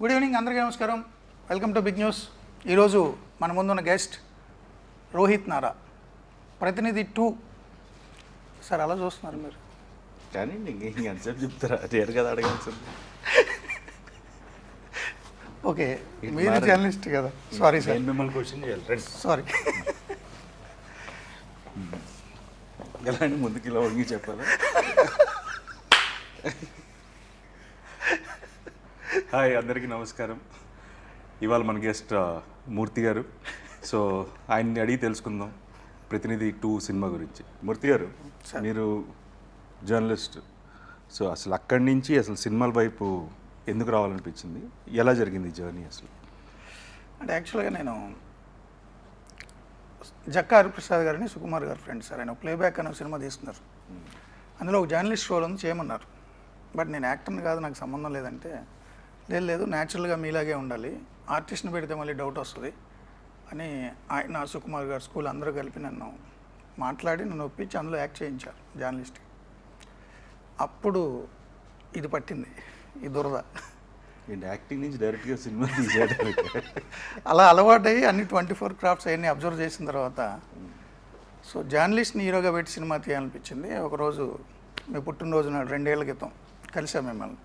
Good evening అందరికీ నమస్కారం. Welcome to big news. ఈరోజు మన ముందున్న గెస్ట్ రోహిత్ నారా, ప్రతినిధి 2. సార్ అలా చూస్తున్నారు మీరు కానీ ఎంతసేపు చెప్తారా? రేరు కదా అడగాల్సింది. ఓకే, మీరు జర్నలిస్ట్ కదా. సారీ సార్, మిమ్మల్ని క్వశ్చన్ చేయాలి. సారీ. ఎలా అని ముందుకు ఇలా వంగి చెప్పాలా? హాయ్, అందరికీ నమస్కారం. ఇవాళ మన గెస్ట్ మూర్తి గారు. సో ఆయన్ని అడిగి తెలుసుకుందాం ప్రతినిధి 2 సినిమా గురించి. మూర్తి గారు, మీరు జర్నలిస్ట్. సో అసలు అక్కడి నుంచి అసలు సినిమాల వైపు ఎందుకు రావాలనిపించింది? ఎలా జరిగింది జర్నీ అసలు? అంటే యాక్చువల్గా నేను జక్కా హరిప్రసాద్ గారిని సుకుమార్ గారు ఫ్రెండ్ సార్. ఆయన ప్లేబ్యాక్ అనే సినిమా తీస్తున్నారు. అందులో ఒక జర్నలిస్ట్ రోల్ ఉంది, చేయమన్నారు. బట్ నేను యాక్టర్ని కాదు, నాకు సంబంధం లేదంటే, లేదు న్యాచురల్గా మీలాగే ఉండాలి, ఆర్టిస్ట్ని పెడితే మళ్ళీ డౌట్ వస్తుంది అని ఆయన సుకుమార్ గారు స్కూల్ అందరూ కలిపి నన్ను మాట్లాడి నన్ను ఒప్పించి అందులో యాక్ట్ చేయించారు జర్నలిస్ట్కి. అప్పుడు ఇది పట్టింది, ఈ దురద. యాక్టింగ్ నుంచి డైరెక్ట్గా సినిమా తీసేయడానికి అలా అలవాటయ్యి అన్ని 24 క్రాఫ్ట్స్ అవన్నీ అబ్జర్వ్ చేసిన తర్వాత సో జర్నలిస్ట్ని హీరోగా పెట్టి సినిమా తీయాలనిపించింది. ఒకరోజు మీ పుట్టినరోజు నాడు 2 ఏళ్ల క్రితం కలిసాం మిమ్మల్ని.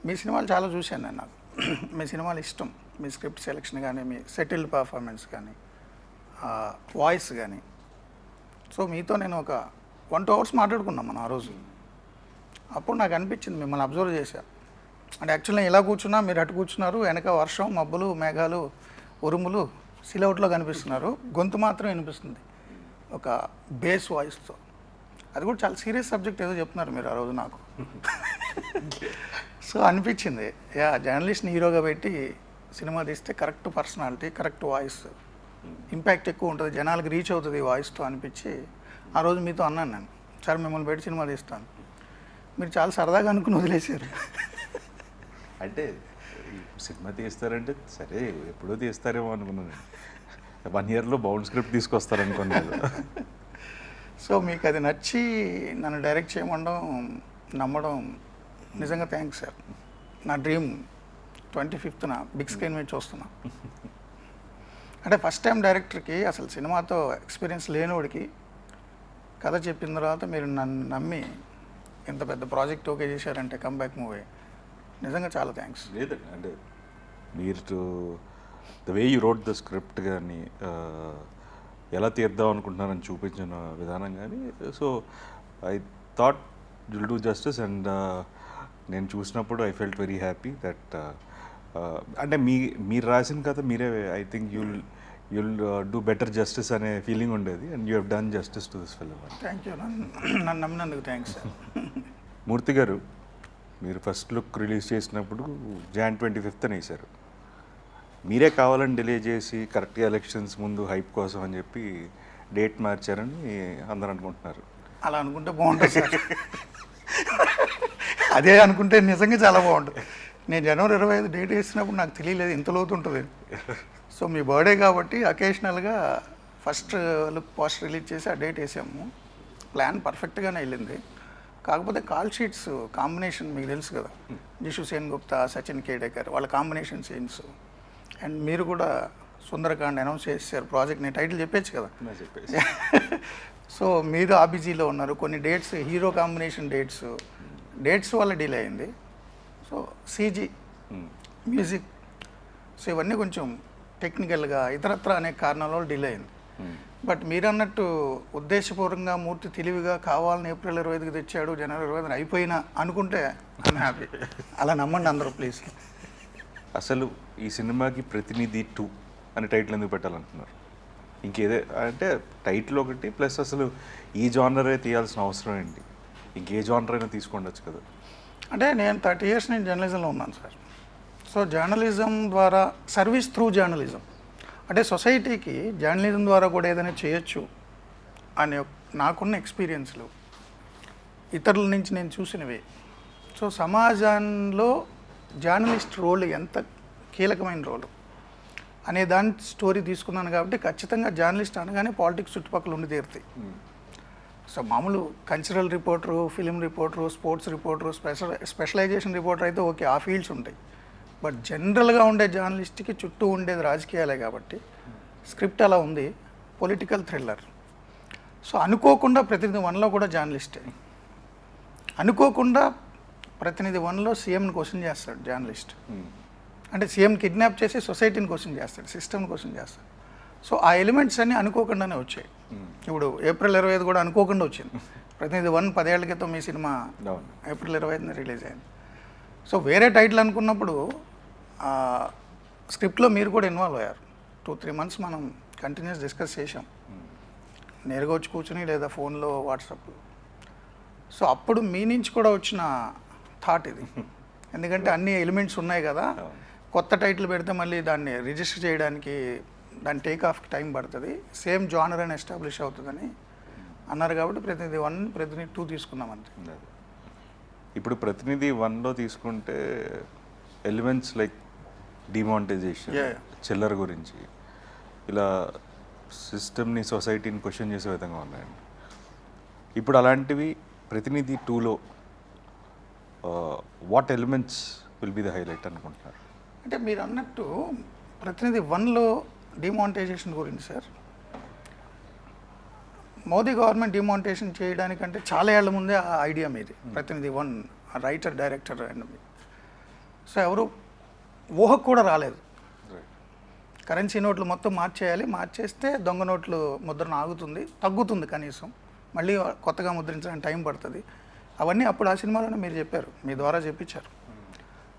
మీ సినిమాలు చాలా చూశాను నేను. నాకు మీ సినిమాలు ఇష్టం. మీ స్క్రిప్ట్ సెలెక్షన్ కానీ, మీ సెటిల్డ్ పర్ఫార్మెన్స్ కానీ, వాయిస్ కానీ. సో మీతో నేను ఒక 1-2 అవర్స్ మాట్లాడుకున్నాం మనం ఆ రోజు. అప్పుడు నాకు అనిపించింది, మిమ్మల్ని అబ్జర్వ్ చేశాను. అంటే యాక్చువల్లీ ఇలా కూర్చున్నా, మీరు అటు కూర్చున్నారు, వెనక వర్షం, మబ్బులు, మేఘాలు, ఉరుములు సిలౌట్లో కనిపిస్తున్నారు, గొంతు మాత్రం వినిపిస్తుంది ఒక బేస్ వాయిస్తో. అది కూడా చాలా సీరియస్ సబ్జెక్ట్ ఏదో చెప్తున్నారు మీరు ఆ రోజు నాకు. సో అనిపించింది, జర్నలిస్ట్ని హీరోగా పెట్టి సినిమా తీస్తే correct personality, correct voice, impact ఎక్కువ ఉంటుంది, జనాలకు రీచ్ అవుతుంది ఈ వాయిస్తో అనిపించి ఆ రోజు మీతో అన్నాను నేను, సార్ మిమ్మల్ని పెట్టి సినిమా తీస్తాను. మీరు చాలా సరదాగా అనుకుని వదిలేశారు. అంటే సినిమా తీస్తారంటే సరే ఎప్పుడో తీస్తారేమో అనుకున్నాను. 1 ఇయర్లో బౌండ్ స్క్రిప్ట్ తీసుకొస్తారనుకున్నాను. సో మీకు అది నచ్చి నన్ను డైరెక్ట్ చేయమండం, నమ్మడం నిజంగా థ్యాంక్స్ సార్. నా డ్రీమ్ 25th బిగ్ స్క్రీన్ మీద చూస్తున్నా. అంటే ఫస్ట్ టైం డైరెక్టర్కి, అసలు సినిమాతో ఎక్స్పీరియన్స్ లేనివాడికి కథ చెప్పిన తర్వాత మీరు నన్ను నమ్మి ఇంత పెద్ద ప్రాజెక్ట్ ఓకే చేశారంటే, కంబ్యాక్ మూవీ, నిజంగా చాలా థ్యాంక్స్. లేదండి, అంటే మీరు the way you wrote the script కానీ, ఎలా తీద్దాం అనుకుంటున్నారని చూపించిన విధానం కానీ, so I thought will do justice. And నేను చూసినప్పుడు I felt very happy that అంటే మీరు రాసిన కథ మీరే, I think you'll do better justice అనే ఫీలింగ్ ఉండేది. And you have done justice to this film. Thank you, నన్ను నమ్మినందుకు థ్యాంక్స్ సార్. మూర్తి గారు, మీరు ఫస్ట్ లుక్ రిలీజ్ చేసినప్పుడు Jan 25th అని వేశారు. మీరే కావాలని డిలే చేసి కరెక్ట్గా ఎలక్షన్స్ ముందు హైప్ కోసం అని చెప్పి డేట్ మార్చారని అందరూ అనుకుంటున్నారు. అలా అనుకుంటే బాగుంటుంది సార్. అదే అనుకుంటే నిజంగా చాలా బాగుంటుంది. నేను January 25 డేట్ వేసినప్పుడు నాకు తెలియలేదు ఇంత లోతు ఉంటుంది. సో మీ బర్త్డే కాబట్టి అకేషనల్గా ఫస్ట్ లుక్ పోస్టర్ రిలీజ్ చేసి ఆ డేట్ వేసాము. ప్లాన్ పర్ఫెక్ట్గానే వెళ్ళింది. కాకపోతే కాల్ షీట్స్ కాంబినేషన్ మీకు తెలుసు కదా, జిషు సేన్గుప్తా, సచిన్ కేడేకర్, వాళ్ళ కాంబినేషన్ సీన్స్. అండ్ మీరు కూడా సుందరకాండ్ అనౌన్స్ చేశారు ప్రాజెక్ట్. నేను టైటిల్ చెప్పేచ్చు కదా. సో మీరు ఆబిజీలో ఉన్నారు. కొన్ని డేట్స్, హీరో కాంబినేషన్ డేట్స్ వల్ల డిలే అయింది. సో సీజీ, మ్యూజిక్, సో ఇవన్నీ కొంచెం టెక్నికల్గా ఇతరత్ర అనే కారణాల వల్ల డిలే అయింది. బట్ మీరు అన్నట్టు ఉద్దేశపూర్వకంగా మూర్తి తెలివిగా కావాలని April 25కి తెచ్చాడు, January 25 అయిపోయినా అనుకుంటే ఐఎమ్ హ్యాపీ. అలా నమ్మండి అందరూ ప్లీజ్. అసలు ఈ సినిమాకి ప్రతినిధి 2 అని టైటిల్ ఎందుకు పెట్టాలనుకున్నారు? ఇంకేదే అంటే టైటిల్ ఒకటి, ప్లస్ అసలు ఈ జానరే తీయాల్సిన అవసరం ఏంటి? ఇంకే జానర్ అయినా తీసుకుండొచ్చు కదా. అంటే నేను 30 years నేను జర్నలిజంలో ఉన్నాను సార్. సో జర్నలిజం ద్వారా, సర్వీస్ త్రూ జర్నలిజం, అంటే సొసైటీకి జర్నలిజం ద్వారా కూడా ఏదైనా చేయొచ్చు అనే నాకున్న ఎక్స్పీరియన్స్లు, ఇతరుల నుంచి నేను చూసినవి. సో సమాజంలో జర్నలిస్ట్ రోల్ ఎంత కీలకమైన రోలు అనే దాని స్టోరీ తీసుకున్నాను కాబట్టి ఖచ్చితంగా జర్నలిస్ట్ అనగానే పాలిటిక్స్ చుట్టుపక్కల ఉండి తీరుతాయి. సో మామూలు cultural reporter, film reporter, sports reporter, specialisation reporter అయితే ఓకే, ఆ ఫీల్డ్స్ ఉంటాయి. బట్ జనరల్గా ఉండే జర్నలిస్ట్కి చుట్టూ ఉండేది రాజకీయాలే కాబట్టి స్క్రిప్ట్ అలా ఉంది, పొలిటికల్ థ్రిల్లర్. సో అనుకోకుండా ప్రతినిధి వన్లో కూడా జర్నలిస్టే, అనుకోకుండా ప్రతినిధి వన్లో సీఎంని క్వశ్చన్ చేస్తాడు జర్నలిస్ట్. అంటే సీఎం కిడ్నాప్ చేసి సొసైటీని క్వశ్చన్ చేస్తాడు, సిస్టమ్ని క్వశ్చన్ చేస్తాడు. సో ఆ ఎలిమెంట్స్ అన్నీ అనుకోకుండానే వచ్చాయి. ఇప్పుడు ఏప్రిల్ 25 కూడా అనుకోకుండా వచ్చింది. ప్రతినిధి 1 10 ఏళ్ల క్రితం మీ సినిమా ఏప్రిల్ 25 రిలీజ్ అయింది. సో వేరే టైటిల్ అనుకున్నప్పుడు స్క్రిప్ట్లో మీరు కూడా ఇన్వాల్వ్ అయ్యారు. 2-3 మంత్స్ మనం కంటిన్యూస్ డిస్కస్ చేసాం, నేరుగా వచ్చి కూర్చుని లేదా ఫోన్లో వాట్సాప్లో. సో అప్పుడు మీ నుంచి కూడా వచ్చిన థాట్ ఇది. ఎందుకంటే అన్ని ఎలిమెంట్స్ ఉన్నాయి కదా, కొత్త టైటిల్ పెడితే మళ్ళీ దాన్ని రిజిస్టర్ చేయడానికి దాని టేక్ ఆఫ్కి టైం పడుతుంది, సేమ్ జానర్ అని ఎస్టాబ్లిష్ అవుతుందని అన్నారు. కాబట్టి ప్రతినిధి 1 ప్రతినిధి 2 తీసుకున్నాం అంతే. ఇప్పుడు ప్రతినిధి 1లో తీసుకుంటే ఎలిమెంట్స్ లైక్ డిమానిటైజేషన్, చిల్లర గురించి, ఇలా సిస్టమ్ని సొసైటీని క్వశ్చన్ చేసే విధంగా ఉన్నాయండి. ఇప్పుడు అలాంటివి ప్రతినిధి 2లో what elements will be the highlight అనుకుంటున్నారు? అంటే మీరు అన్నట్టు ప్రతినిధి 1లో డిమానిటైజేషన్ గురించి సార్, మోదీ గవర్నమెంట్ డిమానిటైజేషన్ చేయడానికంటే చాలా ఏళ్ల ముందే ఆ ఐడియా మీది. ప్రతినిధి 1 రైటర్ డైరెక్టర్ అండ్ సో ఎవరు ఊహకు కూడా రాలేదు. కరెన్సీ నోట్లు మొత్తం మార్చేయాలి, మార్చేస్తే దొంగ నోట్లు ముద్రణ ఆగుతుంది, తగ్గుతుంది, కనీసం మళ్ళీ కొత్తగా ముద్రించడానికి టైం పడుతుంది. అవన్నీ అప్పుడు ఆ సినిమాలోనే మీరు చెప్పారు, మీ ద్వారా చెప్పించారు.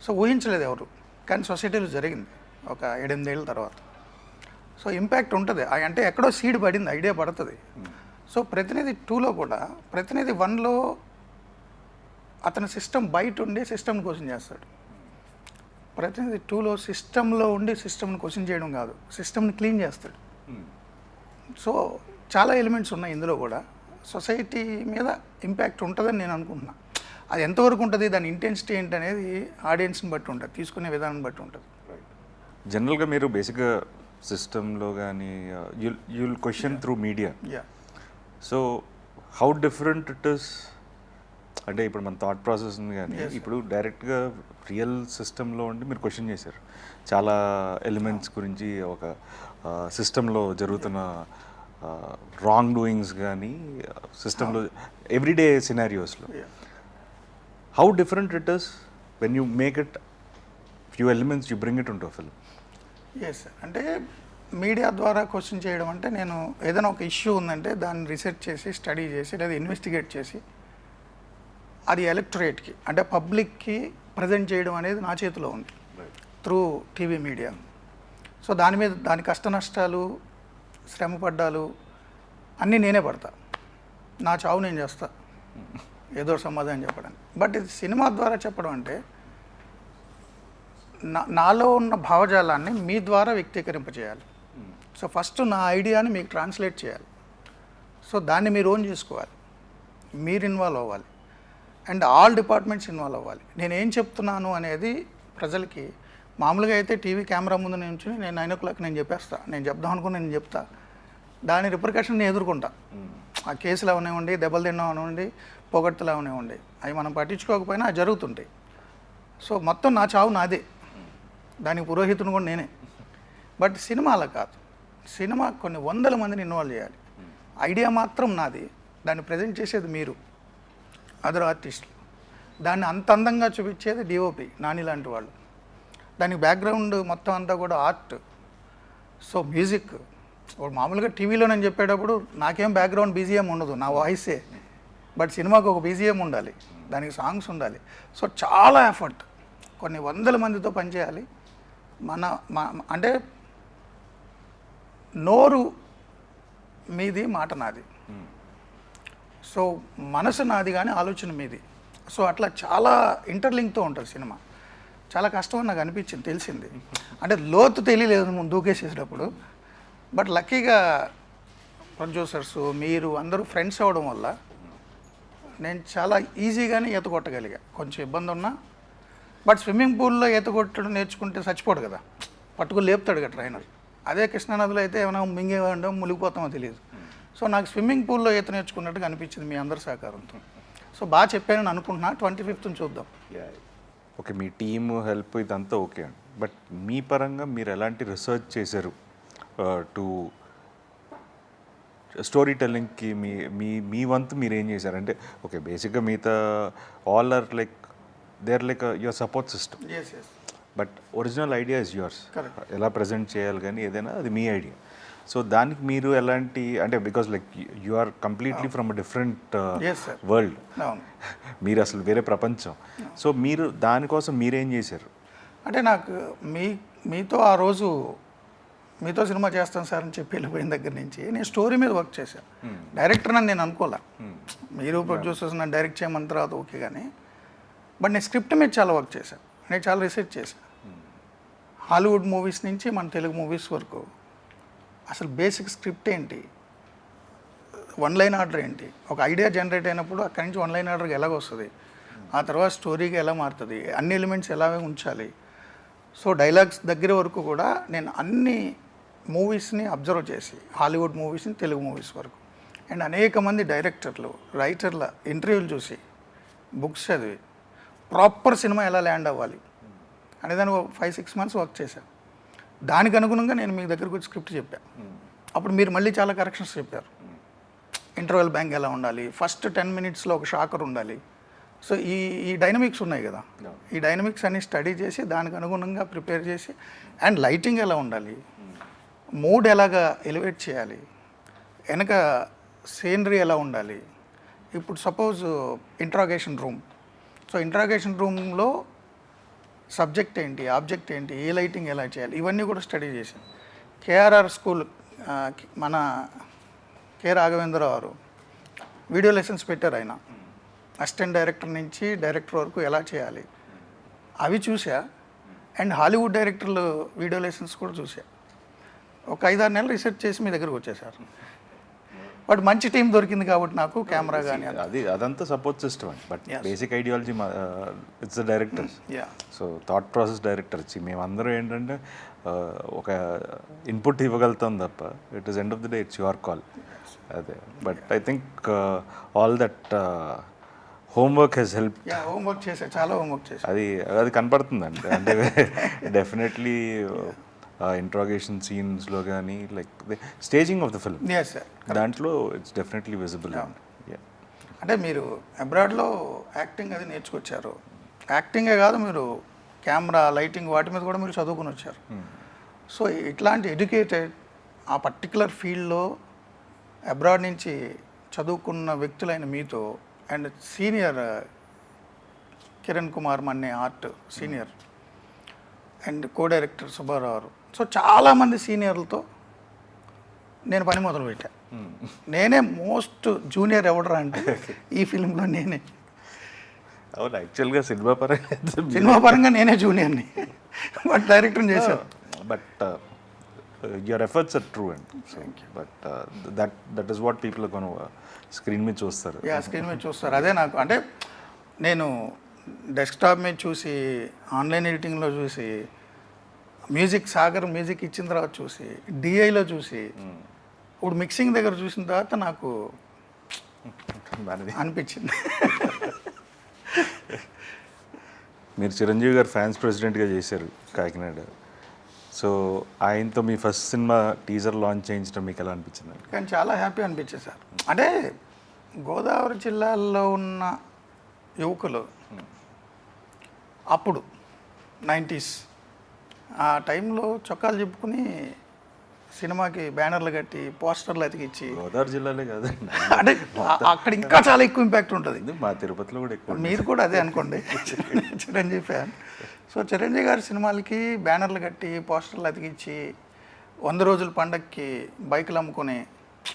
సో ఊహించలేదు ఎవరు, కానీ సొసైటీలో జరిగింది ఒక 7-8 ఏళ్ళ తర్వాత. సో ఇంపాక్ట్ ఉంటుంది, అంటే ఎక్కడో సీడ్ పడింది, ఐడియా పడుతుంది. సో ప్రతినిధి 2లో కూడా ప్రతినిధి 1లో అతని సిస్టమ్ బయట ఉండి సిస్టమ్ని క్వశ్చన్ చేస్తాడు. ప్రతినిధి 2లో సిస్టంలో ఉండి సిస్టమ్ని క్వశ్చన్ చేయడం కాదు, సిస్టమ్ని క్లీన్ చేస్తాడు. సో చాలా ఎలిమెంట్స్ ఉన్నాయి ఇందులో కూడా. సొసైటీ మీద ఇంపాక్ట్ ఉంటుందని నేను అనుకుంటున్నాను. అది ఎంతవరకు ఉంటుంది, దాని ఇంటెన్సిటీ ఏంటి అనేది ఆడియన్స్ని బట్టి ఉంటుంది, తీసుకునే విధానం బట్టి ఉంటుంది. జనరల్గా మీరు బేసిక్గా సిస్టంలో కానీ you'll question through media. So how different it is, అంటే ఇప్పుడు మన థాట్ ప్రాసెస్ ఉంది కానీ ఇప్పుడు డైరెక్ట్గా రియల్ సిస్టంలో ఉండి మీరు క్వశ్చన్ చేశారు చాలా ఎలిమెంట్స్ గురించి, ఒక సిస్టంలో జరుగుతున్న రాంగ్ డూయింగ్స్ కానీ సిస్టంలో ఎవ్రీడే సినారియోస్లో. How different it is when you make it few elements you bring it into film? Yes sir, అంటే మీడియా ద్వారా క్వశ్చన్ చేయడం అంటే నేను ఏదైనా ఒక ఇష్యూ ఉందంటే దాన్ని రీసెర్చ్ చేసి స్టడీ చేసి లేదా ఇన్వెస్టిగేట్ చేసి అది ఎలక్టరేట్కి అంటే పబ్లిక్కి ప్రజెంట్ చేయడం అనేది నా చేతిలో ఉంది త్రూ టీవీ మీడియా. సో దాని మీద దాని కష్ట నష్టాలు, శ్రమపడ్డాలు అన్నీ నేనే పడతా, నా చావు నేను చేస్తా ఏదో సమాధానం చెప్పడానికి. బట్ ఇది సినిమా ద్వారా చెప్పడం అంటే నాలో ఉన్న భావజాలాన్ని మీ ద్వారా వ్యక్తీకరింపజేయాలి. సో ఫస్ట్ నా ఐడియాని మీకు ట్రాన్స్లేట్ చేయాలి. సో దాన్ని మీరు ఓన్ చేసుకోవాలి, మీరు ఇన్వాల్వ్ అవ్వాలి, అండ్ ఆల్ డిపార్ట్మెంట్స్ ఇన్వాల్వ్ అవ్వాలి. నేను ఏం చెప్తున్నాను అనేది ప్రజలకి, మామూలుగా అయితే టీవీ కెమెరా ముందు నుంచి నేను 9 o'clock నేను చెప్పేస్తా, నేను చెప్దాం అనుకుని నేను చెప్తా, దాని రిపర్కషన్ నేను ఎదుర్కొంటా. ఆ కేసులు అవనివ్వండి, దెబ్బలు తిన్నాం అవనివ్వండి, పొగడ్తలు అవనివ్వండి, అవి మనం పట్టించుకోకపోయినా అవి జరుగుతుంటాయి. సో మొత్తం నా చావు నాదే, దానికి పురోహితుని కూడా నేనే. బట్ సినిమా అలా కాదు, సినిమా కొన్ని 100 మందిని ఇన్వాల్వ్ చేయాలి. ఐడియా మాత్రం నాది, దాన్ని ప్రజెంట్ చేసేది మీరు, అదర్ ఆర్టిస్టులు. దాన్ని అంత అందంగా చూపించేది డిఓపి నాని లాంటి వాళ్ళు. దానికి బ్యాక్గ్రౌండ్ మొత్తం అంతా కూడా ఆర్ట్. సో మ్యూజిక్, ఇప్పుడు మామూలుగా టీవీలో నేను చెప్పేటప్పుడు నాకేం బ్యాక్గ్రౌండ్ బీజిఎం ఉండదు, నా వాయిసే. బట్ సినిమాకి ఒక బీజిఎం ఉండాలి, దానికి సాంగ్స్ ఉండాలి. సో చాలా ఎఫర్ట్, కొన్ని 100 మందితో పనిచేయాలి. అంటే నోరు మీది, మాట నాది. సో మనసు నాది కానీ ఆలోచన మీది. సో అట్లా చాలా ఇంటర్లింక్తో ఉంటుంది సినిమా. చాలా కష్టం అని నాకు అనిపించింది, తెలిసింది. అంటే లోతు తెలియలేదు ముందు దూకేసేటప్పుడు. బట్ లక్కీగా ప్రొడ్యూసర్స్ మీరు అందరూ ఫ్రెండ్స్ అవ్వడం వల్ల నేను చాలా ఈజీగానే ఈత కొట్టగలిగా. కొంచెం ఇబ్బంది ఉన్నా, బట్ స్విమ్మింగ్ పూల్లో ఈత కొట్టడం నేర్చుకుంటే చచ్చిపోడు కదా, పట్టుకుని లేపుతాడు కదా ట్రైనర్. అదే కృష్ణానదిలో అయితే ఏమైనా మింగేవాడో మునిగిపోతామో తెలియదు. సో నాకు స్విమ్మింగ్ పూల్లో ఈత నేర్చుకున్నట్టుగా అనిపించింది మీ అందరి సహకారంతో. సో బాగా చెప్పానని అనుకుంటున్నా. 25th చూద్దాం. ఓకే మీ టీమ్ హెల్ప్ ఇదంతా ఓకే అండి, బట్ మీ పరంగా మీరు ఎలాంటి రిసర్చ్ చేశారు టు స్టోరీ టెల్లింగ్కి మీ మీ మీ వంతు మీరు ఏం చేశారు? అంటే ఓకే బేసిక్గా మిగతా all are like they are like your support system, yes yes but original idea is yours. Correct. ఎలా ప్రజెంట్ చేయాలి కానీ ఏదైనా అది మీ ఐడియా. సో దానికి మీరు ఎలాంటి అంటే because like you are completely from uh different Yes, sir. World, అవును. మీరు అసలు వేరే ప్రపంచం. సో మీరు దానికోసం మీరేం చేశారు? అంటే నాకు మీతో ఆ రోజు మీతో సినిమా చేస్తాను సార్ అని చెప్పి వెళ్ళిపోయిన దగ్గర నుంచి నేను స్టోరీ మీద వర్క్ చేశాను. డైరెక్టర్ అని నేను అనుకోలే, మీరు ప్రొడ్యూసర్స్ నన్ను డైరెక్ట్ చేయమన్న తర్వాత ఓకే, కానీ బట్ నేను స్క్రిప్ట్ మీద చాలా వర్క్ చేశాను, నేను చాలా రీసెర్చ్ చేశాను. హాలీవుడ్ మూవీస్ నుంచి మన తెలుగు మూవీస్ వరకు అసలు బేసిక్ స్క్రిప్ట్ ఏంటి, వన్ లైన్ ఆర్డర్ ఏంటి, ఒక ఐడియా జనరేట్ అయినప్పుడు అక్కడి నుంచి వన్ లైన్ ఆర్డర్కి ఎలాగ వస్తుంది, ఆ తర్వాత స్టోరీగా ఎలా మారుతుంది, అన్ని ఎలిమెంట్స్ ఎలా ఉంచాలి. సో డైలాగ్స్ దగ్గర వరకు కూడా నేను అన్ని మూవీస్ని అబ్జర్వ్ చేసి, హాలీవుడ్ మూవీస్ని తెలుగు మూవీస్ వరకు, అండ్ అనేక మంది డైరెక్టర్లు రైటర్ల ఇంటర్వ్యూలు చూసి, బుక్స్ చదివి ప్రాపర్ సినిమా ఎలా ల్యాండ్ అవ్వాలి అనేదాన్ని 5-6 మంత్స్ వర్క్ చేశాను. దానికి అనుగుణంగా నేను మీ దగ్గరకు వచ్చి స్క్రిప్ట్ చెప్పాను. అప్పుడు మీరు మళ్ళీ చాలా కరెక్షన్స్ చెప్పారు. ఇంటర్వెల్ బ్యాంక్ ఎలా ఉండాలి, ఫస్ట్ 10 మినిట్స్లో ఒక షాకర్ ఉండాలి. సో ఈ డైనమిక్స్ ఉన్నాయి కదా, ఈ డైనమిక్స్ అన్ని స్టడీ చేసి దానికి అనుగుణంగా ప్రిపేర్ చేసి, అండ్ లైటింగ్ ఎలా ఉండాలి, మూడ్ ఎలాగా ఎలివేట్ చేయాలి, వెనక సీనరీ ఎలా ఉండాలి. ఇప్పుడు suppose interrogation room, so interrogation రూమ్లో సబ్జెక్ట్ ఏంటి, ఆబ్జెక్ట్ ఏంటి, ఏ లైటింగ్ ఎలా చేయాలి, ఇవన్నీ కూడా స్టడీ చేశాను. కేఆర్ఆర్ స్కూల్ మన కె రాఘవేంద్రరావు గారు వీడియో లెసన్స్ పెట్టారు. ఆయన అసిస్టెంట్ డైరెక్టర్ నుంచి డైరెక్టర్ వరకు ఎలా చేయాలి అవి చూసా, అండ్ హాలీవుడ్ డైరెక్టర్లు వీడియో లెసన్స్ కూడా చూసా. ఒక 5-6 నెలలు రీసెర్చ్ చేసి మీ దగ్గరకు వచ్చేసారు. బట్ మంచి టీం దొరికింది కాబట్టి నాకు కెమెరా కానీ అది అదంతా సపోర్ట్ సిస్టమ్ అండి, but basic ideology it's the directors. Yeah so thought process directors మేమందరం ఏంటంటే ఒక ఇన్పుట్ ఇవ్వగలుగుతాం తప్ప it is end of the day it's your call. అదే but I think all that homework has help. Homework చేశా, చాలా homework చేశా. అది కనపడుతుందండి. అంటే డెఫినెట్లీ ఇంట్రాగేషన్ సీన్స్లో కానీ like staging of the film, yes sir, దాంట్లో ఇట్స్ డెఫినెట్లీ విజిబుల్. అంటే మీరు అబ్రాడ్లో యాక్టింగ్ అది నేర్చుకొచ్చారు. యాక్టింగే కాదు, మీరు కెమెరా లైటింగ్ వాటి మీద కూడా మీరు చదువుకుని వచ్చారు. సో ఇట్లాంటి ఎడ్యుకేటెడ్ ఆ పర్టికులర్ ఫీల్డ్లో అబ్రాడ్ నుంచి చదువుకున్న వ్యక్తులైన మీతో, and senior Kiran Kumar Manne art senior, and co director Subbarao గారు, సో చాలామంది సీనియర్లతో నేను పని మొదలుపెట్టా. నేనే మోస్ట్ జూనియర్ ఎవడరా అంటే ఈ ఫిల్మ్లో నేనే. అవును, యాక్చువల్గా సినిమా పరంగా నేనే జూనియర్ని, బట్ డైరెక్టర్ చేశాను. But your efforts are true and but that is what people కొను స్క్రీన్ మీద చూస్తారు. స్క్రీన్ మీద చూస్తారు. అదే నాకు అంటే నేను డెస్క్టాప్ మీద చూసి, ఆన్లైన్ ఎడిటింగ్లో చూసి, మ్యూజిక్ సాగర్ మ్యూజిక్ ఇచ్చిన తర్వాత చూసి, డిఐలో చూసి, ఇప్పుడు మిక్సింగ్ దగ్గర చూసిన తర్వాత నాకు అనిపించింది. మీరు చిరంజీవి గారు ఫ్యాన్స్ ప్రెసిడెంట్గా చేశారు కాకినాడ. సో ఆయనతో మీ ఫస్ట్ సినిమా టీజర్ లాంచ్ చేయించడం మీకు ఎలా అనిపించింది? కానీ చాలా హ్యాపీ అనిపించింది సార్. అంటే గోదావరి జిల్లాలో ఉన్న యువకులు అప్పుడు 90s ఆ టైంలో చొక్కాలు చెప్పుకుని సినిమాకి బ్యానర్లు కట్టి పోస్టర్లు అతికిచ్చి, గోదావరి జిల్లాలే కాదండి, అంటే అక్కడ ఇంకా చాలా ఎక్కువ ఇంపాక్ట్ ఉంటుంది. మా తిరుపతిలో కూడా ఎక్కువ. మీరు కూడా అదే అనుకోండి, చిరంజీవి ఫ్యాన్. సో చిరంజీవి గారి సినిమాలకి బ్యానర్లు కట్టి పోస్టర్లు అతికిచ్చి 100 రోజుల పండగకి బైకులు అమ్ముకొని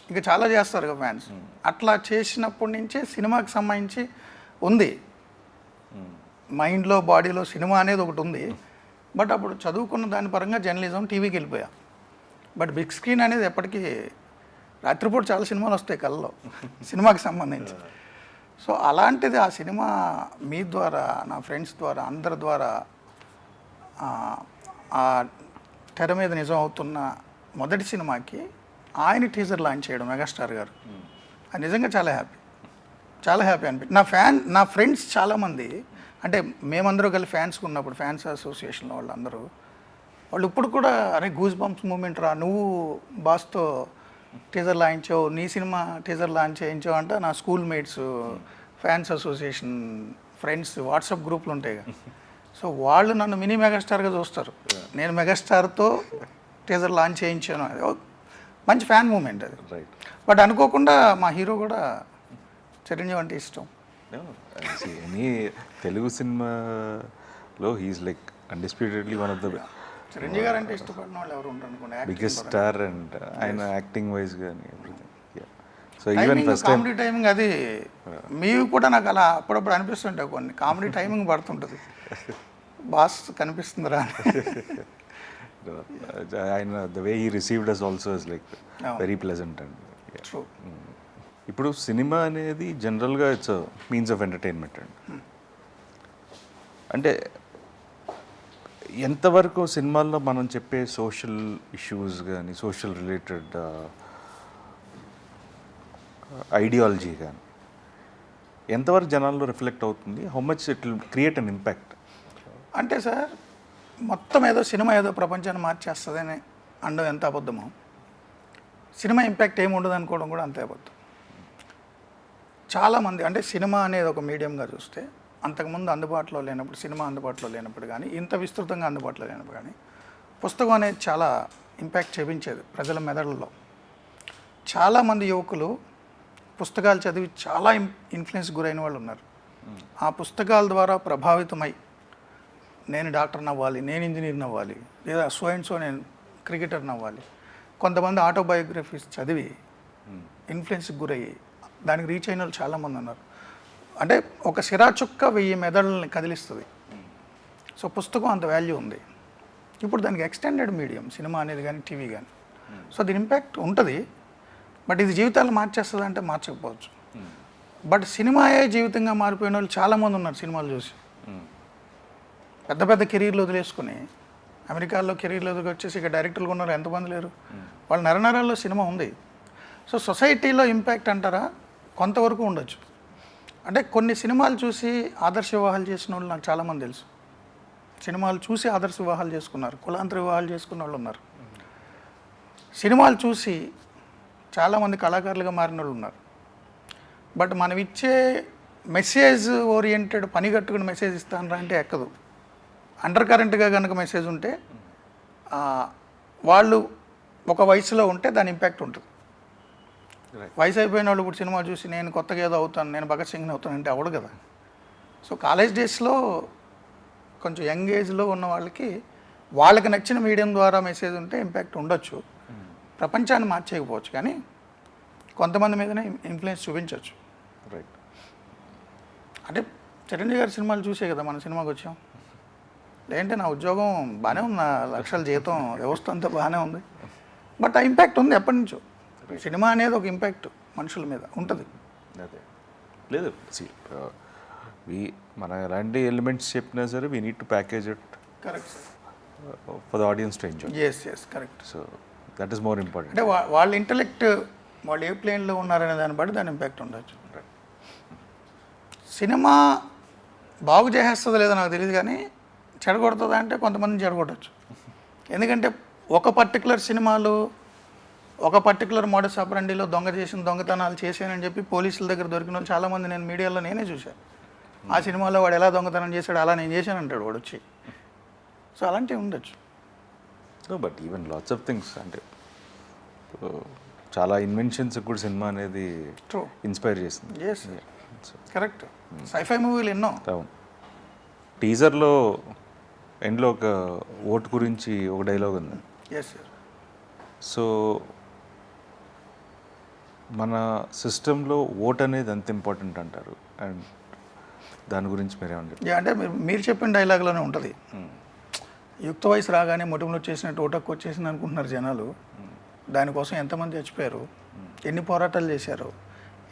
ఇంకా చాలా చేస్తారు కదా ఫ్యాన్స్. అట్లా చేసినప్పటి నుంచే సినిమాకి సంబంధించి ఉంది మైండ్లో, బాడీలో సినిమా అనేది ఒకటి ఉంది. బట్ అప్పుడు చదువుకున్న దాని పరంగా జర్నలిజం, టీవీకి వెళ్ళిపోయా. బట్ బిగ్ స్క్రీన్ అనేది ఎప్పటికీ రాత్రిపూట చాలా సినిమాలు వస్తాయి కళ్ళలో సినిమాకి సంబంధించి. సో అలాంటిది ఆ సినిమా మీ ద్వారా, నా ఫ్రెండ్స్ ద్వారా, అందరి ద్వారా ఆ తెర మీద నిజం అవుతున్న మొదటి సినిమాకి ఆయన టీజర్ లాంచ్ చేయడం మెగాస్టార్ గారు, అది నిజంగా చాలా హ్యాపీ. చాలా హ్యాపీ అనిపించింది. నా ఫ్రెండ్స్ చాలామంది, అంటే మేమందరూ కలిసి ఫ్యాన్స్గా ఉన్నప్పుడు ఫ్యాన్స్ అసోసియేషన్లో వాళ్ళు ఇప్పుడు కూడా అరే గూస్ బంప్స్ మూమెంట్ రా, నువ్వు బాస్తో టీజర్ లాంచావు, నీ సినిమా టీజర్ లాంచ్ చేయించావు అంటే నా schoolmates fans association friends WhatsApp గ్రూప్లు ఉంటాయి కదా, సో వాళ్ళు నన్ను మినీ మెగాస్టార్గా చూస్తారు. నేను మెగాస్టార్తో టీజర్ లాంచ్ చేయించాను, అది మంచి ఫ్యాన్ మూమెంట్ అది. రైట్. బట్ అనుకోకుండా మా హీరో కూడా చిరంజీవి అంటే ఇష్టం. ఎనీ తెలుగు సినిమాలో he's like undisputedly one of the Chiranjeevi garu అంటే ఇష్టపడిన వాళ్ళు ఎవరు ఉంటారు అనుకోండి. బిగ్గెస్ట్ స్టార్ అండ్ ఆయన యాక్టింగ్ వైజ్ కానీ everything. So even first time comedy timing అది మీవి కూడా నాకు అలా అప్పుడప్పుడు అనిపిస్తుంటాయి, కొన్ని కామెడీ టైమింగ్ పడుతుంటుంది, బాస్ కనిపిస్తుందిరా. ఆయన the way he received us also is like very pleasant and true. ఇప్పుడు సినిమా అనేది జనరల్గా ఇట్స్ మీన్స్ ఆఫ్ ఎంటర్టైన్మెంట్ అండి. అంటే ఎంతవరకు సినిమాల్లో మనం చెప్పే సోషల్ ఇష్యూస్ కానీ సోషల్ రిలేటెడ్ ఐడియాలజీ కానీ ఎంతవరకు జనాల్లో రిఫ్లెక్ట్ అవుతుంది, how much it will create an impact? అంటే సార్ మొత్తం ఏదో సినిమా ఏదో ప్రపంచాన్ని మార్చేస్తుందని అనడం ఎంత అబద్ధమో, సినిమా ఇంపాక్ట్ ఏమి ఉండదు అనుకోవడం కూడా అంతే అబద్ధం. చాలామంది అంటే సినిమా అనేది ఒక మీడియంగా చూస్తే అంతకుముందు అందుబాటులో లేనప్పుడు, సినిమా అందుబాటులో లేనప్పుడు కానీ, ఇంత విస్తృతంగా అందుబాటులో లేనప్పుడు కానీ పుస్తకం అనేది చాలా ఇంపాక్ట్ చూపించేది ప్రజల మెదడుల్లో. చాలామంది యువకులు పుస్తకాలు చదివి చాలా ఇన్ఫ్లుయెన్స్ గురైన వాళ్ళు ఉన్నారు. ఆ పుస్తకాల ద్వారా ప్రభావితమై నేను డాక్టర్ని అవ్వాలి, నేను ఇంజనీర్ని అవ్వాలి, లేదా సో అండ్ సో నేను క్రికెటర్ని అవ్వాలి. కొంతమంది ఆటోబయోగ్రఫీస్ చదివి ఇన్ఫ్లుయెన్స్కి గురయ్యి దానికి రీచ్ అయిన వాళ్ళు చాలామంది ఉన్నారు. అంటే ఒక సిరా చుక్క 1000 మెదడుల్ని కదిలిస్తుంది. సో పుస్తకం అంత వాల్యూ ఉంది. ఇప్పుడు దానికి ఎక్స్టెండెడ్ మీడియం సినిమా అనేది కానీ టీవీ కానీ, సో దీని ఇంపాక్ట్ ఉంటుంది. బట్ ఇది జీవితాలు మార్చేస్తుంది అంటే మార్చకపోవచ్చు. బట్ సినిమాయే జీవితంగా మారిపోయిన వాళ్ళు చాలామంది ఉన్నారు. సినిమాలు చూసి పెద్ద పెద్ద కెరీర్లు వదిలేసుకుని అమెరికాలో కెరీర్లు వచ్చేసి ఇక డైరెక్టర్లు ఉన్నారు, ఎంతమంది లేరు. వాళ్ళ నరనరాల్లో సినిమా ఉంది. సో సొసైటీలో ఇంపాక్ట్ అంటారా, కొంతవరకు ఉండొచ్చు. అంటే కొన్ని సినిమాలు చూసి ఆదర్శ వివాహాలు చేసిన వాళ్ళు నాకు చాలామంది తెలుసు. సినిమాలు చూసి ఆదర్శ వివాహాలు చేసుకున్నారు, కులాంతర వివాహాలు చేసుకున్న వాళ్ళు ఉన్నారు. సినిమాలు చూసి చాలామంది కళాకారులుగా మారిన వాళ్ళు ఉన్నారు. బట్ మనం ఇచ్చే మెసేజ్ ఓరియంటెడ్ పని కట్టుకుని మెసేజ్ ఇస్తానరా అంటే ఎక్కదు. అండర్ కరెంట్గా కనుక మెసేజ్ ఉంటే వాళ్ళు ఒక వయసులో ఉంటే దాని ఇంపాక్ట్ ఉంటుంది. వయసు అయిపోయిన వాళ్ళు ఇప్పుడు సినిమా చూసి నేను కొత్తగా ఏదో అవుతాను, నేను భగత్ సింగ్ని అవుతాను అంటే అవడు కదా. సో కాలేజ్ డేస్లో కొంచెం యంగ్ ఏజ్లో ఉన్న వాళ్ళకి నచ్చిన మీడియం ద్వారా మెసేజ్ ఉంటే ఇంపాక్ట్ ఉండొచ్చు. ప్రపంచాన్ని మార్చేయకపోవచ్చు కానీ కొంతమంది మీదనే ఇన్ఫ్లుయెన్స్ చూపించవచ్చు. రైట్. అంటే చిరంజీవి గారి సినిమాలు చూసే కదా మన సినిమాకి వచ్చాం. లేదంటే నా ఉద్యోగం బాగానే ఉంది, నా లక్షల జీతం, వ్యవస్థ అంతా బాగానే ఉంది. బట్ ఆ ఇంపాక్ట్ ఉంది ఎప్పటి నుంచో. సినిమా అనేది ఒక ఇంపాక్ట్ మనుషుల మీద ఉంటుంది. అదే లేదు, మనం ఎలాంటి ఎలిమెంట్స్ చెప్పినా సరే we need to package it correct for the audience to enjoy. Yes correct. So that is more important. అంటే వాళ్ళ ఇంటలెక్ట్ వాళ్ళు ఏ ప్లేన్లో ఉన్నారనే దాన్ని బట్టి దాని ఇంపాక్ట్ ఉండొచ్చు. సినిమా బాగు చేసేస్తుందో లేదో నాకు తెలియదు కానీ చెడగొడుతుందా అంటే కొంతమందిని చెడగొట్టచ్చు. ఎందుకంటే ఒక పర్టికులర్ సినిమాలు ఒక పర్టికులర్ మోడస్ ఆపరండిలో దొంగతనాలు చేశానని చెప్పి పోలీసుల దగ్గర దొరికిన వాళ్ళు చాలామంది నేను మీడియాలో నేనే చూశాను. ఆ సినిమాలో వాడు ఎలా దొంగతనం చేశాడు అలా నేను చేశాను అంటాడు వాడు వచ్చి. సో అలాంటివి ఉండొచ్చు. But even lots of things అంటే చాలా ఇన్వెన్షన్స్ కూడా సినిమా అనేది ఇన్స్పైర్ చేసింది. Yes correct. సైఫై మూవీలు ఎన్నో. అవును. టీజర్లో ఎండ్లో ఒక ఓటు గురించి ఒక డైలాగ్ ఉంది. Yes sir. సో మన సిస్టంలో ఓట్ అనేది అంత ఇంపార్టెంట్ అంటారు. అండ్ దాని గురించి మీరేమని చెప్పారు? అంటే మీరు చెప్పిన డైలాగ్లోనే ఉంటుంది. యుక్త వయసు రాగానే మొటిమలు వచ్చేసినట్టు ఓటక్కు వచ్చేసింది అనుకుంటున్నారు జనాలు. దానికోసం ఎంతమంది చచ్చిపోయారు, ఎన్ని పోరాటాలు చేశారు,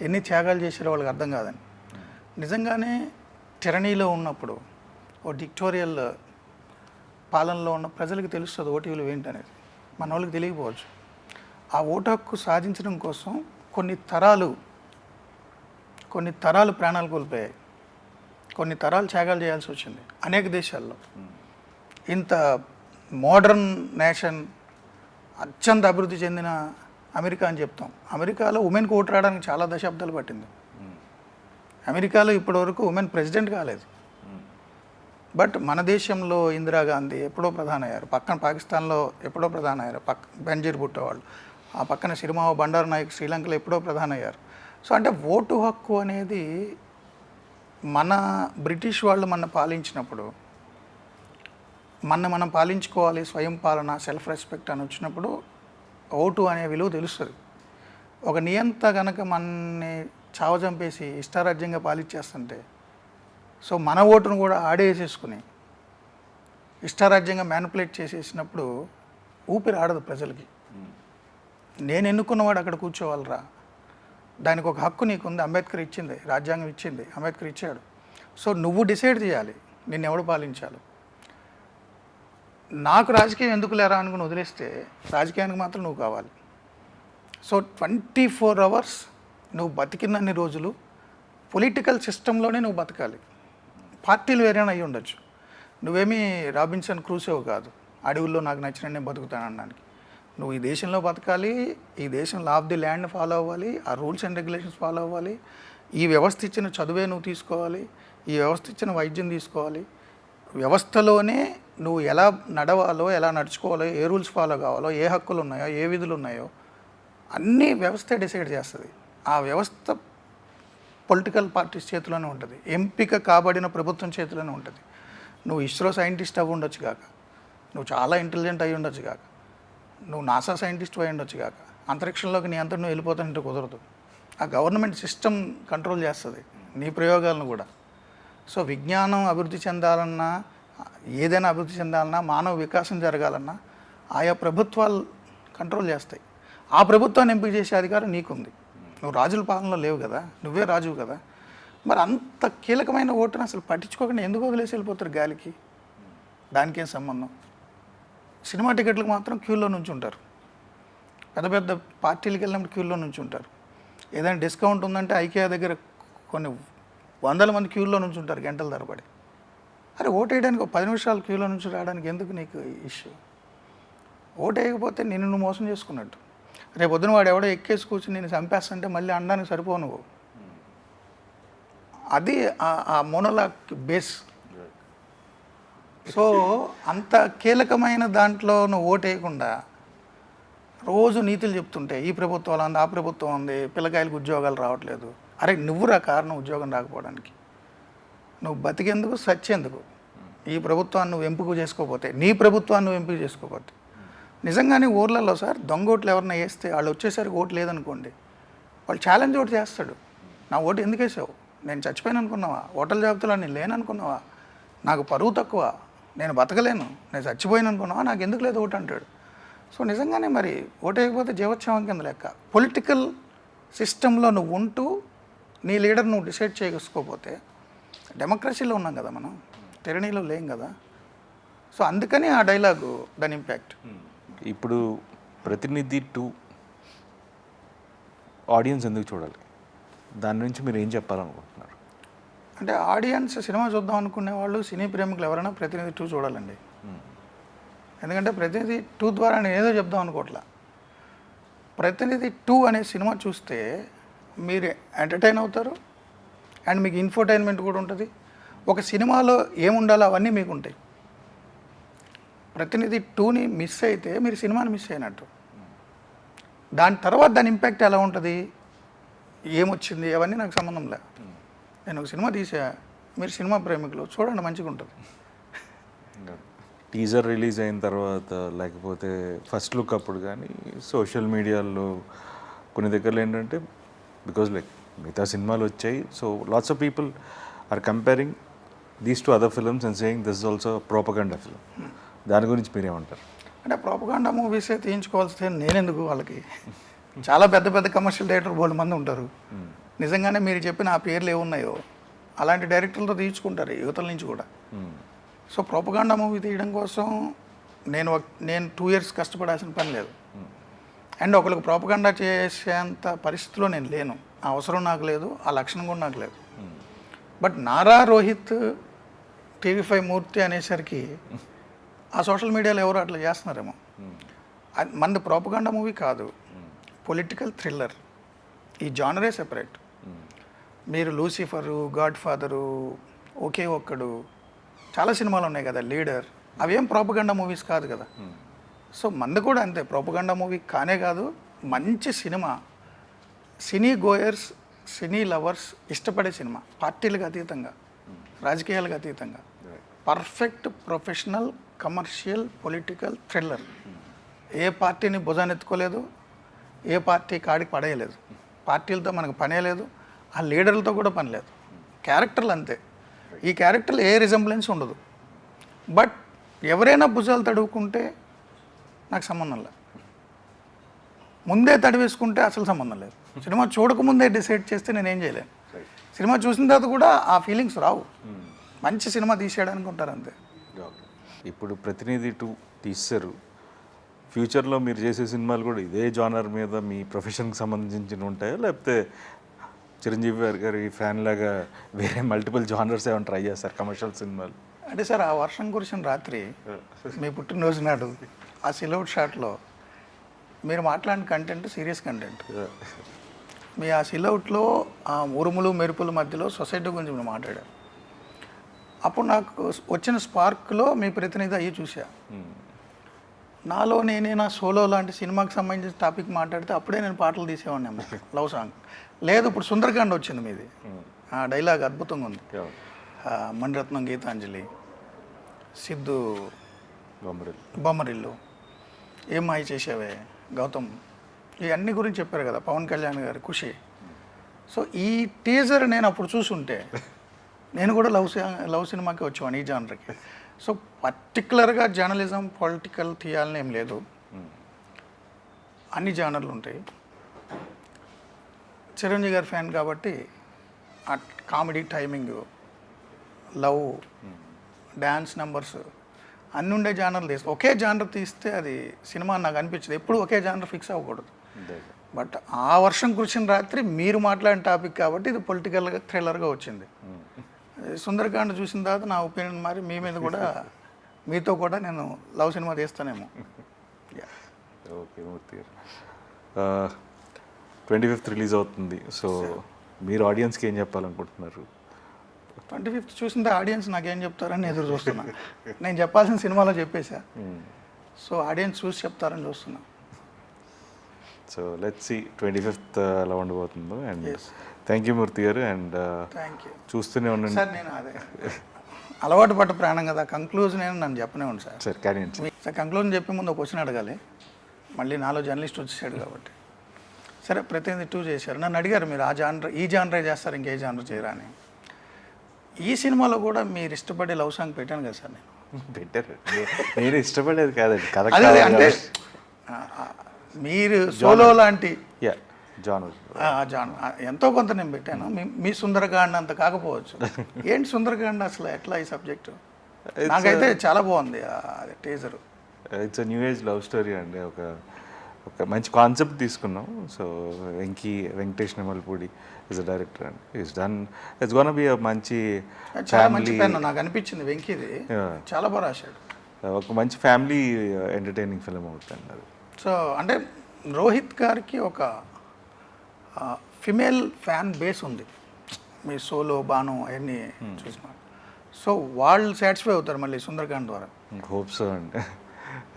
ఎన్ని త్యాగాలు చేశారో వాళ్ళకి అర్థం కాదని. నిజంగానే టెరనీలో ఉన్నప్పుడు ఓ డిక్టోరియల్ పాలనలో ఉన్న ప్రజలకు తెలుస్తుంది ఓటు విలువ ఏంటనేది. మన వాళ్ళకి తెలియకపోవచ్చు. ఆ ఓటు హక్కు సాధించడం కోసం కొన్ని తరాలు కొన్ని తరాలు ప్రాణాలు కోల్పోయాయి, కొన్ని తరాలు త్యాగాలు చేయాల్సి వచ్చింది అనేక దేశాల్లో. ఇంత మోడర్న్ నేషన్, అత్యంత అభివృద్ధి చెందిన అమెరికా అని చెప్తాం. అమెరికాలో ఉమెన్కి ఓటు రావడానికి చాలా దశాబ్దాలు పట్టింది. అమెరికాలో ఇప్పటివరకు ఉమెన్ ప్రెసిడెంట్ కాలేదు. బట్ మన దేశంలో ఇందిరాగాంధీ ఎప్పుడో ప్రధాని అయ్యారు, పక్కన పాకిస్తాన్లో ఎప్పుడో ప్రధాని అయ్యారు, బెంజీర్ భుట్టో వాళ్ళు, ఆ పక్కన సిరిమావ బండారు నాయక్ శ్రీలంకలో ఎప్పుడో ప్రధాని అయ్యారు. సో అంటే ఓటు హక్కు అనేది మన బ్రిటిష్ వాళ్ళు మన పాలించినప్పుడు, మనం పాలించుకోవాలి, స్వయం పాలన, సెల్ఫ్ రెస్పెక్ట్ అని వచ్చినప్పుడు ఓటు అనే విలువ తెలుస్తుంది. ఒక నియంత కనుక మనని చావజంపేసి ఇష్టారాజ్యంగా పాలించేస్తుంటే, సో మన ఓటును కూడా ఆడేసేసుకుని ఇష్టారాజ్యంగా మ్యానిపులేట్ చేసేసినప్పుడు ఊపిరి ఆడదు ప్రజలకి. నేను ఎన్నుకున్నవాడు అక్కడ కూర్చోవాలరా, దానికి ఒక హక్కు నీకుంది, అంబేద్కర్ ఇచ్చింది, రాజ్యాంగం ఇచ్చింది, అంబేద్కర్ ఇచ్చాడు. సో నువ్వు డిసైడ్ చేయాలి నిన్ను ఎవడు పాలించాలి. నాకు రాజకీయం ఎందుకు లేరా అనుకుని వదిలేస్తే రాజకీయానికి మాత్రం నువ్వు కావాలి. సో 24 hours నువ్వు బతికినన్ని రోజులు పొలిటికల్ సిస్టంలోనే నువ్వు బతకాలి. పార్టీలు వేరేనా అయ్యి ఉండొచ్చు, నువ్వేమీ రాబిన్సన్ క్రూసోవ్ కాదు, అడవుల్లో నాకు నచ్చిన నేను బతుకుతానడానికి. నువ్వు ఈ దేశంలో బతకాలి, ఈ దేశం law of the land follow అవ్వాలి, ఆ రూల్స్ అండ్ రెగ్యులేషన్స్ ఫాలో అవ్వాలి, ఈ వ్యవస్థ ఇచ్చిన చదువే నువ్వు తీసుకోవాలి, ఈ వ్యవస్థ ఇచ్చిన వైద్యం తీసుకోవాలి. వ్యవస్థలోనే నువ్వు ఎలా నడవాలో, ఎలా నడుచుకోవాలో, ఏ రూల్స్ ఫాలో కావాలో, ఏ హక్కులు ఉన్నాయో, ఏ విధులు ఉన్నాయో అన్నీ వ్యవస్థే డిసైడ్ చేస్తుంది. ఆ వ్యవస్థ పొలిటికల్ పార్టీస్ చేతిలోనే ఉంటుంది, ఎంపిక కాబడిన ప్రభుత్వం చేతిలోనే ఉంటుంది. నువ్వు ఇస్రో సైంటిస్ట్ అవి ఉండొచ్చు కాక, నువ్వు చాలా ఇంటెలిజెంట్ అయి ఉండొచ్చు కాక, నువ్వు నాసా సైంటిస్ట్ అయి ఉండొచ్చు కాక, అంతరిక్షంలోకి నీ అంతా నువ్వు వెళ్ళిపోతానంటే కుదరదు. ఆ గవర్నమెంట్ సిస్టమ్ కంట్రోల్ చేస్తుంది నీ ప్రయోగాలను కూడా. సో విజ్ఞానం అభివృద్ధి చెందాలన్నా, ఏదైనా అభివృద్ధి చెందాలన్నా, మానవ వికాసం జరగాలన్నా ఆయా ప్రభుత్వాలు కంట్రోల్ చేస్తాయి. ఆ ప్రభుత్వాన్ని ఎంపిక చేసే అధికారం నీకుంది. నువ్వు రాజుల పాలనలో లేవు కదా, నువ్వే రాజువు కదా. మరి అంత కీలకమైన ఓటును అసలు పట్టించుకోకుండా ఎందుకు వదిలేసి వెళ్ళిపోతారు గాలికి? దానికేం సంబంధం? సినిమా టికెట్లకు మాత్రం క్యూలో నుంచి ఉంటారు, పెద్ద పెద్ద పార్టీలకు వెళ్ళినప్పుడు క్యూలో నుంచి ఉంటారు. ఏదైనా డిస్కౌంట్ ఉందంటే ఐకియా దగ్గర కొన్ని 100 మంది క్యూలో నుంచి ఉంటారు గంటల తరబడి. అరే ఓటు వేయడానికి ఒక 10 నిమిషాలు క్యూలో నుంచి రావడానికి ఎందుకు నీకు ఇష్యూ? ఓటు వేయకపోతే నిన్ను నువ్వు మోసం చేసుకున్నట్టు. రేపు పొద్దున వాడు ఎవడో ఎక్కేసి కూర్చుని నేను చంపేస్తుంటే మళ్ళీ అనడానికి సరిపోవు నువ్వు. అది ఆ మోనోలాగ్ బేస్. సో అంత కీలకమైన దాంట్లో నువ్వు ఓటు వేయకుండా రోజు నీతులు చెప్తుంటే ఈ ప్రభుత్వం ఉంది, ఆ ప్రభుత్వం ఉంది, పిల్లకాయలకు ఉద్యోగాలు రావట్లేదు. అరే నువ్వురా కారణం ఉద్యోగం రాకపోవడానికి. నువ్వు బతికేందుకు, సచ్చేందుకు. ఈ ప్రభుత్వాన్ని నువ్వు ఎంపిక చేసుకోకపోతే, నీ ప్రభుత్వాన్ని నువ్వు ఎంపిక చేసుకోకపోతే, నిజంగానే ఊర్లలో సార్ దొంగ ఓట్లు ఎవరన్నా వేస్తే వాళ్ళు వచ్చేసరికి ఓటు లేదనుకోండి, వాళ్ళు ఛాలెంజ్ ఓటు చేస్తాడు. నా ఓటు ఎందుకు వేసావు? నేను చచ్చిపోయాను అనుకున్నావా? ఓటర్ల జాబితాలో నేను లేననుకున్నావా? నాకు పరువు తక్కువ, నేను బతకలేను, నేను చచ్చిపోయాను అనుకున్నావా? నాకు ఎందుకు లేదు ఓటు అంటాడు. సో నిజంగానే మరి ఓటు వేయకపోతే జీవోత్సవం కింద లెక్క. పొలిటికల్ సిస్టంలో నువ్వు ఉంటూ నీ లీడర్ నువ్వు డిసైడ్ చేసుకోకపోతే, డెమోక్రసీలో ఉన్నాం కదా మనం, టెరనీలో లేం కదా. సో అందుకని ఆ డైలాగు దాని ఇంపాక్ట్. ఇప్పుడు ప్రతినిధి 2 ఆడియన్స్ ఎందుకు చూడాలి? దాని నుంచి మీరు ఏం చెప్పాలనుకుంటున్నారు? అంటే ఆడియన్స్ సినిమా చూద్దాం అనుకునే వాళ్ళు, సినీ ప్రేమికులు ఎవరైనా ప్రతినిధి 2 చూడాలండి. ఎందుకంటే ప్రతినిధి 2 ద్వారా నేను ఏదో చెప్దాం అనుకోవట్లా. ప్రతినిధి 2 అనే సినిమా చూస్తే మీరు ఎంటర్టైన్ అవుతారు అండ్ మీకు ఇన్ఫోటైన్మెంట్ కూడా ఉంటుంది. ఒక సినిమాలో ఏముండాలో అవన్నీ మీకు ఉంటాయి. ప్రతినిధి 2ని మిస్ అయితే మీరు సినిమాని మిస్ అయినట్టు. దాని తర్వాత దాని ఇంపాక్ట్ ఎలా ఉంటుంది, ఏమొచ్చింది, అవన్నీ నాకు సంబంధం లే. నేను ఒక సినిమా తీసా, మీరు సినిమా ప్రేమికులు చూడండి, మంచిగా ఉంటుంది. టీజర్ రిలీజ్ అయిన తర్వాత, లేకపోతే ఫస్ట్ లుక్ అప్పుడు కానీ సోషల్ మీడియాలో కొన్ని దగ్గరలో ఏంటంటే, బికాజ్ లైక్ మిగతా సినిమాలు వచ్చాయి, so lots of people are comparing these to other films and saying this is also propaganda film. దాని గురించి మీరేమంటారు? అంటే ప్రోపగండా మూవీసే తీయించుకోవాల్సి నేనెందుకు? వాళ్ళకి చాలా పెద్ద పెద్ద కమర్షియల్ డైరెక్టర్ బోల్డ్ మంది ఉంటారు. నిజంగానే మీరు చెప్పిన ఆ పేర్లు ఏమున్నాయో అలాంటి డైరెక్టర్లతో తీయించుకుంటారు యువతల నుంచి కూడా. సో ప్రోపగండా మూవీ తీయడం కోసం నేను 2 years కష్టపడాల్సిన పని లేదు. అండ్ ఒకరికి ప్రోపగండా చేసేంత పరిస్థితిలో నేను లేను. ఆ అవసరం నాకు లేదు, ఆ లక్షణం కూడా నాకు లేదు. బట్ నారా రోహిత్ టీవీ5 మూర్తి అనేసరికి ఆ సోషల్ మీడియాలో ఎవరు అట్లా చేస్తున్నారేమో. మనది ప్రోపగండా మూవీ కాదు, పొలిటికల్ థ్రిల్లర్. ఈ జానరే సెపరేట్. మీరు లూసిఫరు, గాడ్ ఫాదరు, ఒకే ఒక్కడు, చాలా సినిమాలు ఉన్నాయి కదా, లీడర్, అవేం ప్రోపగండా మూవీస్ కాదు కదా. సో మంది కూడా అంతే, ప్రోపగండా మూవీ కానే కాదు, మంచి సినిమా, సినీ గోయర్స్, సినీ లవర్స్ ఇష్టపడే సినిమా, పార్టీలకు అతీతంగా, రాజకీయాలకు అతీతంగా, perfect professional commercial political thriller. ఏ పార్టీని భుజానెత్తుకోలేదు, ఏ పార్టీ కాడికి పడేయలేదు, పార్టీలతో మనకు పనే లేదు, ఆ లీడర్లతో కూడా పని లేదు, క్యారెక్టర్లు అంతే. ఈ క్యారెక్టర్లు ఏ రిజంబ్లెన్స్ ఉండదు. బట్ ఎవరైనా భుజాలు తడువుకుంటే నాకు సంబంధం లేదు, ముందే తడివేసుకుంటే అసలు సంబంధం లేదు. సినిమా చూడకముందే డిసైడ్ చేస్తే నేనేం చేయలేను. సినిమా చూసిన తర్వాత కూడా ఆ ఫీలింగ్స్ రావు. మంచి సినిమా తీసేయడానికి అనుకుంటారు అంతే. ఇప్పుడు ప్రతినిధి 2 తీశారు, ఫ్యూచర్లో మీరు చేసే సినిమాలు కూడా ఇదే జానర్ మీద మీ ప్రొఫెషన్కి సంబంధించి ఉంటాయా, లేకపోతే చిరంజీవి గారి ఫ్యాన్ లాగా వేరే మల్టిపుల్ జానర్స్ ఏమైనా ట్రై చేస్తారు కమర్షియల్ సినిమాలు? అంటే సార్, ఆ వర్షం కురిసిన రాత్రి మీ పుట్టినరోజు నాడు ఆ సిలౌట్ షాట్లో మీరు మాట్లాడిన కంటెంట్ సీరియస్ కంటెంట్. మీ ఆ సిలౌట్లో ఆ ఉరుములు మెరుపుల మధ్యలో సొసైటీ గురించి మీరు మాట్లాడారు. అప్పుడు నాకు వచ్చిన స్పార్క్లో మీ ప్రతినిధి అయ్యి చూసా. నాలో నేనే నా సోలో లాంటి సినిమాకి సంబంధించిన టాపిక్ మాట్లాడితే అప్పుడే నేను పాటలు తీసేవాడిని, లవ్ సాంగ్. లేదు, ఇప్పుడు సుందరకాండ వచ్చింది మీది, ఆ డైలాగ్ అద్భుతంగా ఉంది. మణిరత్నం గీతాంజలి, సిద్ధు బొమ్మరిల్లు, ఏం మాయ చేసావే, గౌతమ్, ఇవన్నీ గురించి చెప్పారు కదా, పవన్ కళ్యాణ్ గారు ఖుషి. సో ఈ టీజర్ నేను అప్పుడు చూసుంటే నేను కూడా లవ్ సినిమాకి వచ్చేవాడిని, ఈ జానర్కి. సో పర్టికులర్గా జర్నలిజం పొలిటికల్ తీయాలని ఏం లేదు, అన్ని జానర్లు ఉంటాయి. చిరంజీవి గారి ఫ్యాన్ కాబట్టి ఆ comedy timing, love, dance numbers అన్నీ ఉండే జానర్లు తీస్తే, ఒకే జానర్ తీస్తే అది సినిమా నాకు అనిపించింది. ఎప్పుడు ఒకే జానర్ ఫిక్స్ అవ్వకూడదు. బట్ ఆ వర్షం కురిసిన రాత్రి మీరు మాట్లాడిన టాపిక్ కాబట్టి ఇది పొలిటికల్గా థ్రిల్లర్గా వచ్చింది. సుందరకాండ చూసిన తర్వాత నా ఒపీనియన్ మారి మీ మీద కూడా, మీతో కూడా నేను లవ్ సినిమా తీస్తానేమో. ఓకే మూర్తి గారు, 25th రిలీజ్ అవుతుంది. సో మీరు ఆడియన్స్కి ఏం చెప్పాలనుకుంటున్నారు? 25th చూసిన ఆడియన్స్ నాకేం చెప్తారని ఎదురు చూస్తున్నా. నేను చెప్పాల్సిన సినిమాలో చెప్పేశా, సో ఆడియన్స్ చూసి చెప్తారని చూస్తున్నా. సో లెట్స్ సీ 25th ఎలా ఉండబోతుందో. అండ్ థ్యాంక్ యూ మూర్తి గారు. And thank you. చూస్తూనే ఉండండి సార్. నేను అదే అలవాటు పడ్డ ప్రాణం కదా, కంక్లూజన్ నేను నన్ను చెప్పనే ఉంది సార్. సార్ కానీ సార్ కంక్లూజన్ చెప్పే ముందు ఒక క్వశ్చన్ అడగాలి, మళ్ళీ నాలో జర్నలిస్ట్ వచ్చేసాడు కాబట్టి. సరే, ప్రతినిధి 2 చేశారు, నన్ను అడిగారు మీరు ఆ జానర్, ఈ జానరే చేస్తారు, ఇంకే జానర్ చేయరా అని. ఈ సినిమాలో కూడా మీరు ఇష్టపడే లవ్ సాంగ్ పెట్టాను కదా సార్. నేను పెట్టారు, నేను ఇష్టపడేది కాదండి, కథ అదే అంటే మీరు సోలో లాంటి జానర్ ఎంతో కొంత నేను పెట్టాను. మీ సుందరకాండ అంత కాకపోవచ్చు. ఏంటి సుందరకాండ అసలు ఎట్లా ఈ సబ్జెక్టు? నాకైతే చాలా బాగుంది అది teaser. It's new age love story అండి. ఒక మంచి కాన్సెప్ట్ తీసుకున్నాం. So Venkatesh Nemalpudi is a director అండి. ఇట్స్ గోనా బి మంచి ఫ్యామిలీ, నాకు అనిపించింది వెంకీది చాలా బాగా రాశాడు. ఒక మంచి ఫ్యామిలీ ఎంటర్టైనింగ్ ఫిల్మ్ అవుతుంది అది. సో అంటే రోహిత్ గారికి ఒక ఫిమేల్ ఫ్యాన్ బేస్ ఉంది, మీ సోలో బాను అవన్నీ చూసిన. సో వాళ్ళు సాటిస్ఫై అవుతారు మళ్ళీ సుందరకాండ్ ద్వారా. హోప్ సో అండి.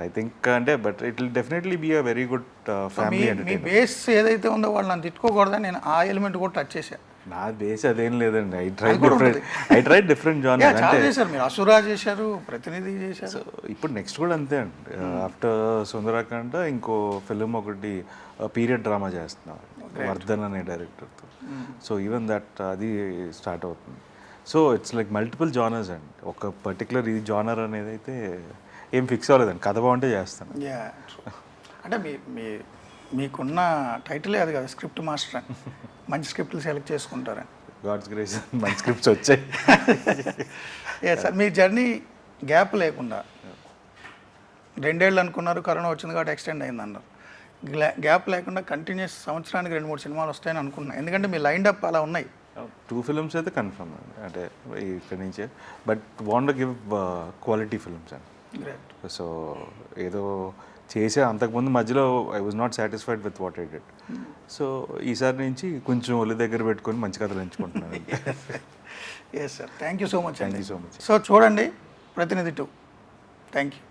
ఐ థింక్ అంటే but it will definitely be uh very good family entertainment. మీ బేస్ ఏదైతే ఉందో వాళ్ళు నన్ను తిట్టుకోకూడదని నేను ఆ ఎలిమెంట్ కూడా టచ్ చేశాను. నా బేస్ అదేం లేదండి. I try different genre. చాలా చేశారు మీరు, అసురా చేశారు, ప్రతినిధి చేశారు. సో ఇప్పుడు నెక్స్ట్ కూడా అంతే అండి. ఆఫ్టర్ సుందరకాండ ఇంకో ఫిలిం ఒకటి పీరియడ్ డ్రామా చేస్తున్నాం వర్ధన్ అనే డైరెక్టర్తో. సో ఈవెన్ దట్ అది స్టార్ట్ అవుతుంది. So it's like multiple genres అండి. ఒక పర్టికులర్ ఇది జానర్ అనేది అయితే ఏం ఫిక్స్ అవ్వలేదండి. కథ బాగుంటే చేస్తాను. అంటే మీకున్న టైటిలే అది కదా, స్క్రిప్ట్ మాస్టర్ అని. మంచి స్క్రిప్ట్లు సెలెక్ట్ చేసుకుంటారని. గాడ్స్ గ్రేస్ మంచి స్క్రిప్ట్స్ వచ్చాయి. సార్ మీ జర్నీ గ్యాప్ లేకుండా 2 ఏళ్ళు అనుకున్నారు, కరోనా వచ్చింది కాబట్టి ఎక్స్టెండ్ అయింది అన్నారు. గ్యాప్ లేకుండా కంటిన్యూస్ సంవత్సరానికి 2-3 సినిమాలు వస్తాయని అనుకున్నాను, ఎందుకంటే మీ లైన్ అప్ అలా ఉన్నాయి. 2 ఫిల్మ్స్ అయితే కన్ఫర్మ్ అండి, అంటే ఇక్కడి నుంచే, but want give quality films అండి. గ్రేట్. సో ఏదో చేసే అంతకుముందు మధ్యలో I was not satisfied with what I did. So ఈసారి నుంచి కొంచెం ఒళ్ళు దగ్గర పెట్టుకొని మంచి కథలు ఎంచుకుంటున్నాను. Yes sir, thank you so much. Thank you so much. So చూడండి ప్రతినిధి 2. Thank you.